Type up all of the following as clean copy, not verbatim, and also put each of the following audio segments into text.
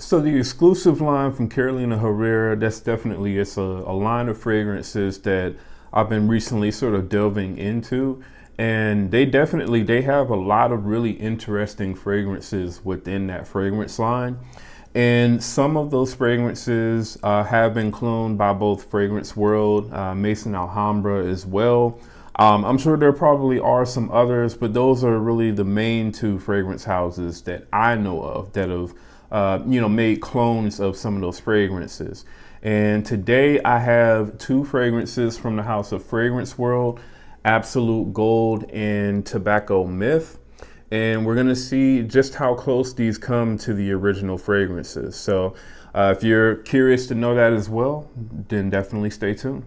So the exclusive line from Carolina Herrera, that's definitely it's a line of fragrances that I've been recently sort of delving into, and they have a lot of really interesting fragrances within that fragrance line. And some of those fragrances have been cloned by both Fragrance World, Maison Alhambra as well. I'm sure there probably are some others, but those are really the main two fragrance houses that I know of that have, made clones of some of those fragrances. And today I have two fragrances from the house of Fragrance World, Absolute Gold and Tobacco Myth. And we're going to see just how close these come to the original fragrances. So if you're curious to know that as well, then definitely stay tuned.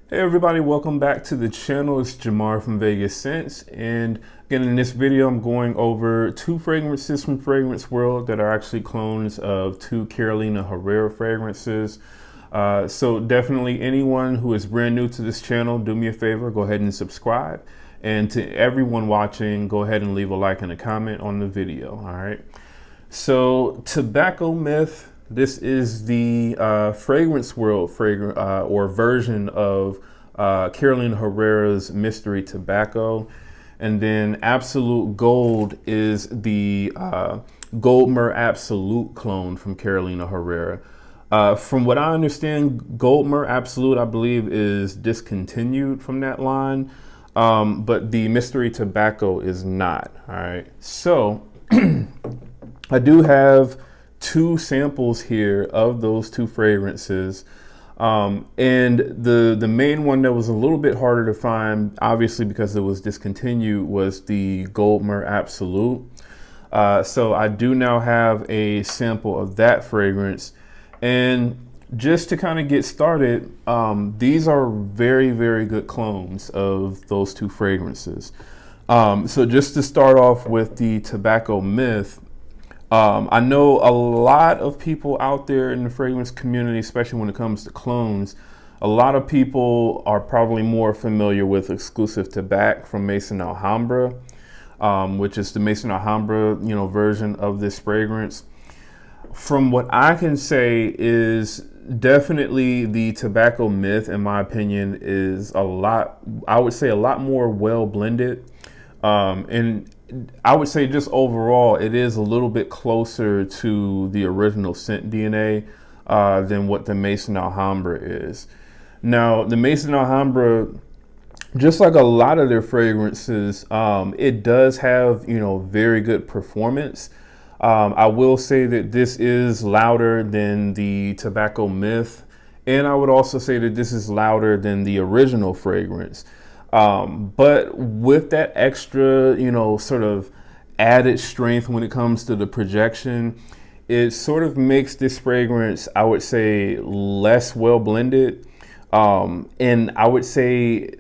Hey everybody, welcome back to the channel. It's Jamar from Vegas Scents, and again in this video I'm going over two fragrances from Fragrance World that are actually clones of two Carolina Herrera fragrances. So definitely anyone who is brand new to this channel, do me a favor, go ahead and subscribe. And to everyone watching, go ahead and leave a like and a comment on the video, all right? So Tobacco Myth, this is the Fragrance World or version of Carolina Herrera's Mystery Tobacco. And then Absolute Gold is the Goldmer Absolute clone from Carolina Herrera. From what I understand, Goldmer Absolute, I believe, is discontinued from that line, but the Mystery Tobacco is not. All right. So I do have two samples here of those two fragrances. And the main one that was a little bit harder to find, obviously because it was discontinued, was the Goldmer Absolute. So I do now have a sample of that fragrance. And just to kind of get started, these are very, very good clones of those two fragrances. So just to start off with the Tobacco Myth, I know a lot of people out there in the fragrance community, especially when it comes to clones, a lot of people are probably more familiar with Exclusive Tabac from Maison Alhambra, which is the Maison Alhambra, version of this fragrance. From what I can say is definitely the Tobacco Myth, in my opinion, is I would say a lot more well blended. And I would say just overall, it is a little bit closer to the original scent DNA than what the Maison Alhambra is. Now, the Maison Alhambra, just like a lot of their fragrances, it does have, very good performance. I will say that this is louder than the Tobacco Myth, and I would also say that this is louder than the original fragrance. But with that extra, sort of added strength when it comes to the projection, it sort of makes this fragrance, I would say, less well blended. And I would say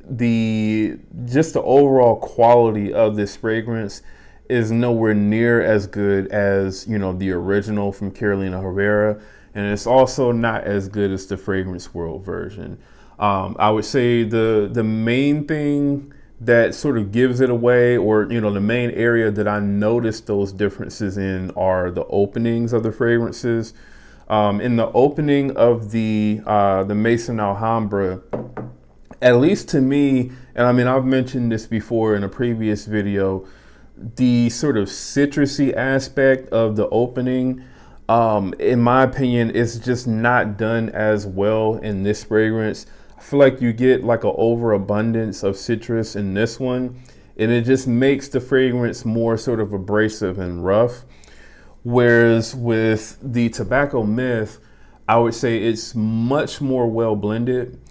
just the overall quality of this fragrance is nowhere near as good as, the original from Carolina Herrera. And it's also not as good as the Fragrance World version. I would say the main thing that sort of gives it away, or, the main area that I noticed those differences in, are the openings of the fragrances. In the opening of the Maison Alhambra, at least to me, and I mean, I've mentioned this before in a previous video, the sort of citrusy aspect of the opening, in my opinion, is just not done as well in this fragrance. I feel like you get like an overabundance of citrus in this one, and it just makes the fragrance more sort of abrasive and rough. Whereas with the Tobacco Myth, I would say it's much more well blended.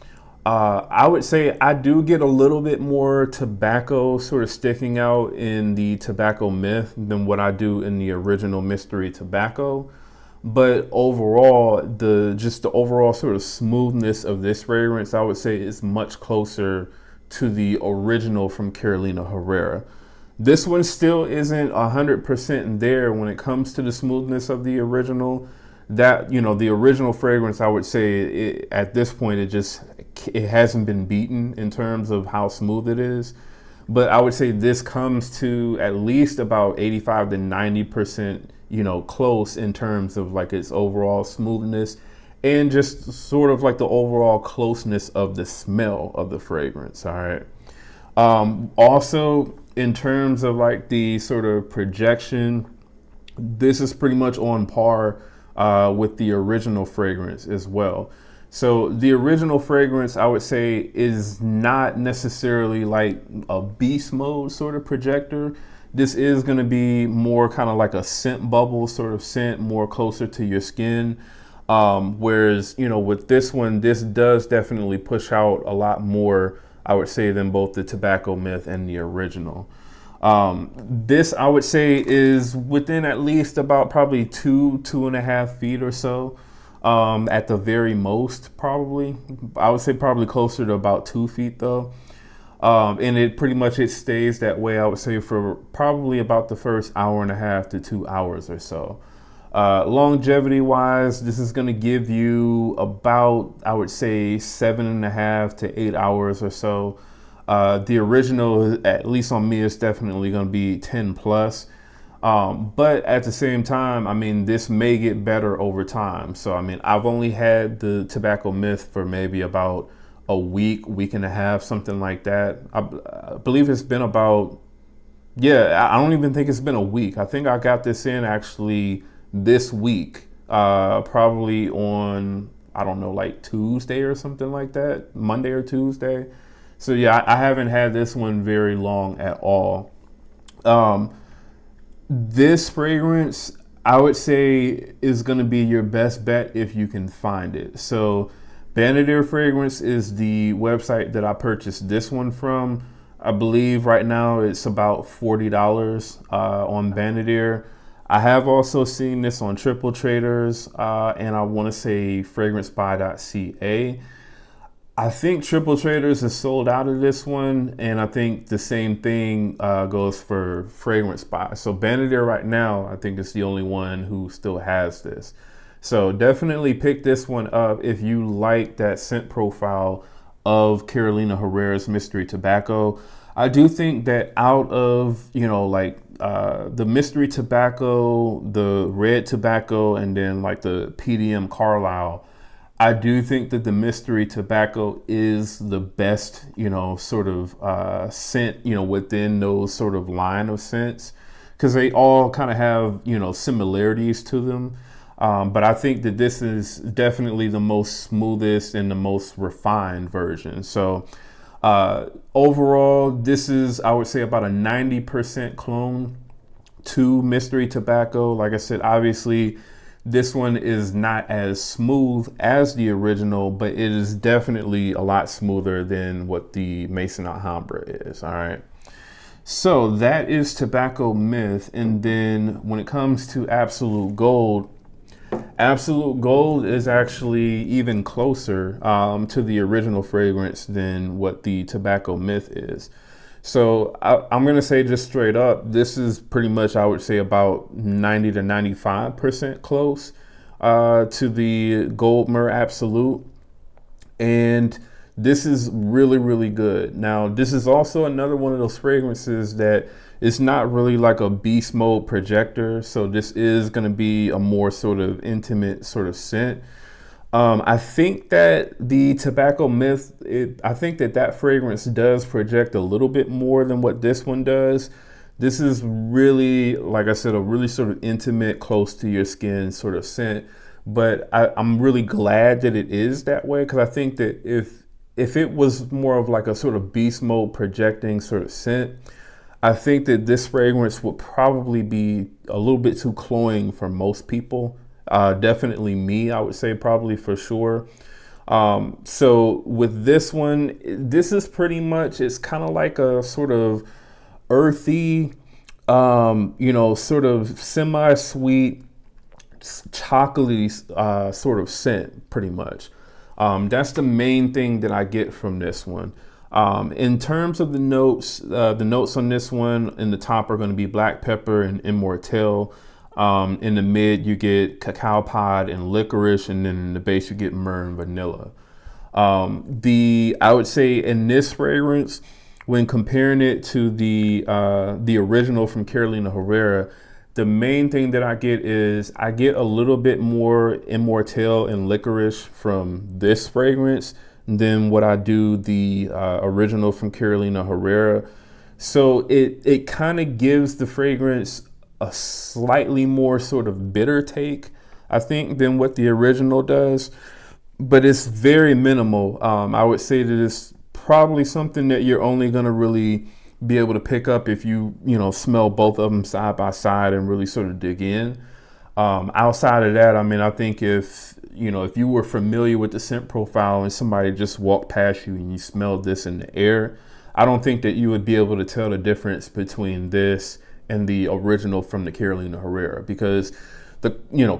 I would say I do get a little bit more tobacco sort of sticking out in the Tobacco Myth than what I do in the original Mystery Tobacco. But overall, the overall sort of smoothness of this fragrance, I would say, is much closer to the original from Carolina Herrera. This one still isn't 100% there when it comes to the smoothness of the original. That, the original fragrance, I would say at this point, it hasn't been beaten in terms of how smooth it is. but I would say this comes to at least about 85 to 90%, close in terms of like its overall smoothness and just sort of like the overall closeness of the smell of the fragrance. All right. Also, in terms of like the sort of projection, this is pretty much on par with the original fragrance as well. So the original fragrance, I would say, is not necessarily like a beast mode sort of projector. This is going to be more kind of like a scent bubble sort of scent, more closer to your skin. Whereas, with this one, this does definitely push out a lot more, I would say, than both the Tobacco Myth and the original. This, I would say, is within at least about probably 2.5 feet or so. At the very most, probably. I would say probably closer to about 2 feet though. And it stays that way, I would say, for probably about the first hour and a half to 2 hours or so. Longevity wise, this is going to give you about, I would say, 7.5 to 8 hours or so. The original, at least on me, is definitely going to be 10 plus. But at the same time, I mean, this may get better over time. So, I mean, I've only had the Tobacco Myth for maybe about a week and a half, something like that. I believe it's been about, I don't even think it's been a week. I think I got this in actually this week, probably on, I don't know, like Tuesday or something like that, Monday or Tuesday. So yeah, I haven't had this one very long at all. This fragrance, I would say, is going to be your best bet if you can find it. So Bandier Fragrance is the website that I purchased this one from. I believe right now it's about $40 on Bandier. I have also seen this on Triple Traders, and I want to say FragranceBuy.ca. I think Triple Traders is sold out of this one, and I think the same thing goes for Fragrance Buy. So Bandier right now, I think is the only one who still has this. So definitely pick this one up if you like that scent profile of Carolina Herrera's Mystery Tobacco. I do think that out of, the Mystery Tobacco, the Red Tobacco, and then like the PDM Carlisle, I do think that the Mystery Tobacco is the best, sort of scent, within those sort of line of scents, because they all kind of have, similarities to them. But I think that this is definitely the most smoothest and the most refined version. So overall, this is, I would say, about a 90% clone to Mystery Tobacco. Like I said, obviously, this one is not as smooth as the original, but it is definitely a lot smoother than what the Maison Alhambra is. All right. So that is Tobacco Myth. And then when it comes to Absolute Gold is actually even closer to the original fragrance than what the Tobacco Myth is. So I'm going to say just straight up, this is pretty much, I would say, about 90 to 95% close to the Gold Myrrh Absolute. And this is really, really good. Now, this is also another one of those fragrances that it's not really like a beast mode projector. So this is going to be a more sort of intimate sort of scent. I think that the Tobacco Myth, I think that fragrance does project a little bit more than what this one does. This is really, like I said, a really sort of intimate, close to your skin sort of scent. But I'm really glad that it is that way, because I think that if it was more of like a sort of beast mode projecting sort of scent, I think that this fragrance would probably be a little bit too cloying for most people. Definitely me, I would say, probably for sure. So with this one, this is pretty much, it's kind of like a sort of earthy, sort of semi-sweet, chocolatey sort of scent, pretty much. That's the main thing that I get from this one. In terms of the notes on this one, in the top are going to be black pepper and immortelle. In the mid, you get cacao pod and licorice, and then in the base, you get myrrh and vanilla. I would say in this fragrance, when comparing it to the original from Carolina Herrera, the main thing that I get is I get a little bit more Immortelle and licorice from this fragrance than what I do the original from Carolina Herrera. So it kind of gives the fragrance a slightly more sort of bitter take, I think, than what the original does. But it's very minimal. I would say that it's probably something that you're only going to really be able to pick up if you smell both of them side by side and really sort of dig in. Outside of that, I mean, I think if you were familiar with the scent profile and somebody just walked past you and you smelled this in the air, I don't think that you would be able to tell the difference between this and the original from the Carolina Herrera, because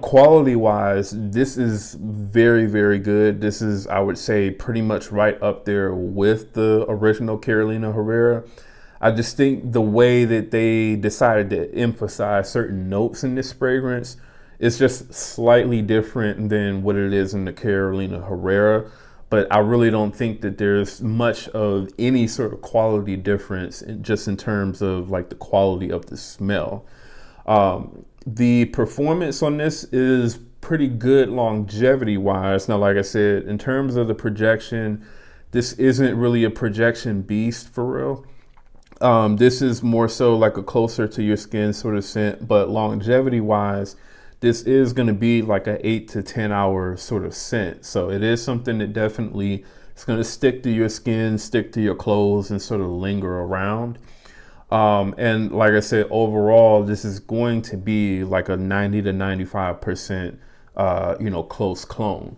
quality wise, this is very, very good. This is, I would say, pretty much right up there with the original Carolina Herrera. I just think the way that they decided to emphasize certain notes in this fragrance is just slightly different than what it is in the Carolina Herrera. But I really don't think that there's much of any sort of quality difference just in terms of like the quality of the smell. The performance on this is pretty good longevity wise. Now, like I said, in terms of the projection, this isn't really a projection beast for real. This is more so like a closer to your skin sort of scent, but longevity wise, this is going to be like an 8 to 10 hour sort of scent. So it is something that definitely is going to stick to your skin, stick to your clothes, and sort of linger around. And like I said, overall, this is going to be like a 90 to 95%, close clone.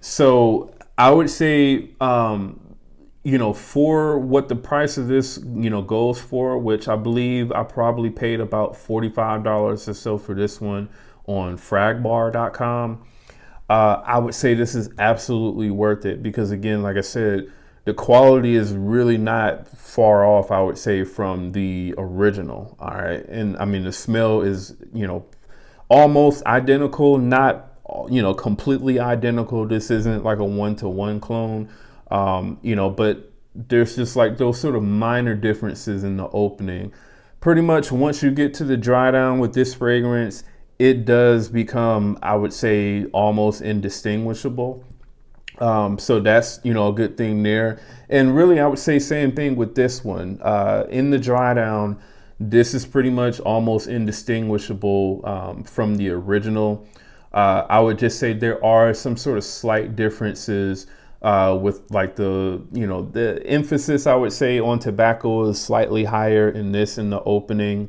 So I would say, for what the price of this, goes for, which I believe I probably paid about $45 or so for this one on fragbar.com. I would say this is absolutely worth it because, again, like I said, the quality is really not far off, I would say, from the original. All right. And I mean, the smell is, almost identical, not, completely identical. This isn't like a 1-to-1 clone, but there's just like those sort of minor differences in the opening. Pretty much once you get to the dry down with this fragrance, it does become, I would say, almost indistinguishable. So that's, a good thing there. And really, I would say same thing with this one. In the dry down, this is pretty much almost indistinguishable from the original. I would just say there are some sort of slight differences with like the emphasis, I would say, on tobacco is slightly higher in this in the opening.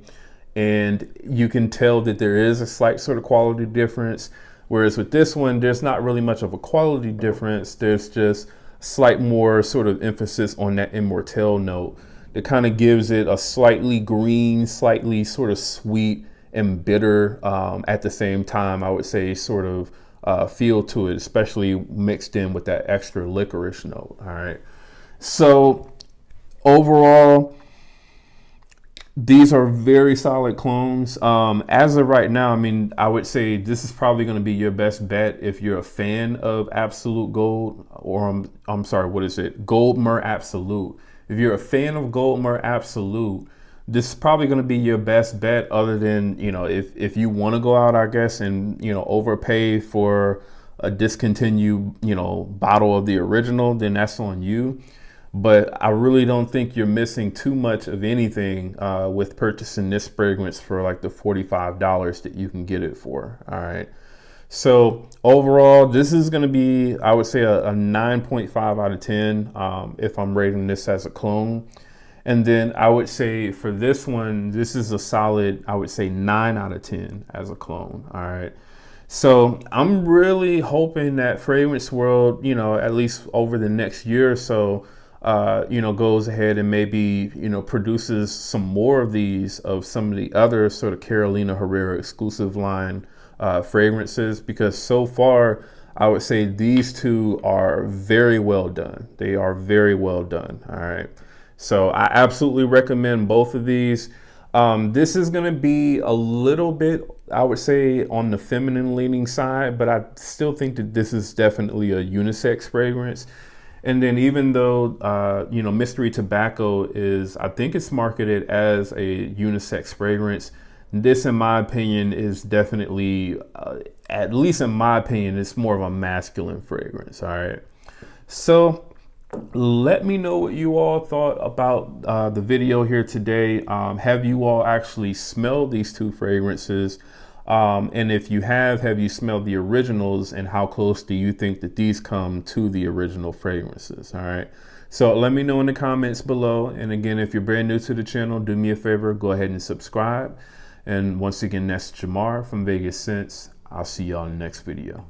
And you can tell that there is a slight sort of quality difference. Whereas with this one, there's not really much of a quality difference. There's just slight more sort of emphasis on that Immortelle note that kind of gives it a slightly green, slightly sort of sweet and bitter at the same time, I would say, sort of feel to it, especially mixed in with that extra licorice note. All right. So overall, these are very solid clones. As of right now, I mean, I would say this is probably going to be your best bet if you're a fan of Absolute Gold, or I'm sorry, what is it? Gold Myrrh Absolute. If you're a fan of Gold Myrrh Absolute, this is probably going to be your best bet, other than, if you want to go out, I guess, and, overpay for a discontinued, bottle of the original, then that's on you. But I really don't think you're missing too much of anything with purchasing this fragrance for like the $45 that you can get it for. All right. So overall, this is going to be, I would say, a 9.5 out of 10 if I'm rating this as a clone. And then I would say for this one, this is a solid, I would say, 9 out of 10 as a clone. All right. So I'm really hoping that Fragrance World, at least over the next year or so, goes ahead and maybe, produces some more of these of some of the other sort of Carolina Herrera exclusive line fragrances, because so far I would say these two are very well done. They are very well done. All right. So I absolutely recommend both of these. This is going to be a little bit, I would say, on the feminine leaning side, but I still think that this is definitely a unisex fragrance. And then even though, Mystery Tobacco is, I think it's marketed as a unisex fragrance, this, in my opinion, is definitely, at least in my opinion, it's more of a masculine fragrance. All right. So let me know what you all thought about the video here today. Have you all actually smelled these two fragrances? And if you have you smelled the originals, and how close do you think that these come to the original fragrances? All right. So let me know in the comments below. And again, if you're brand new to the channel, do me a favor, go ahead and subscribe. And once again, that's Jamar from Vegas Scents. I'll see y'all in the next video.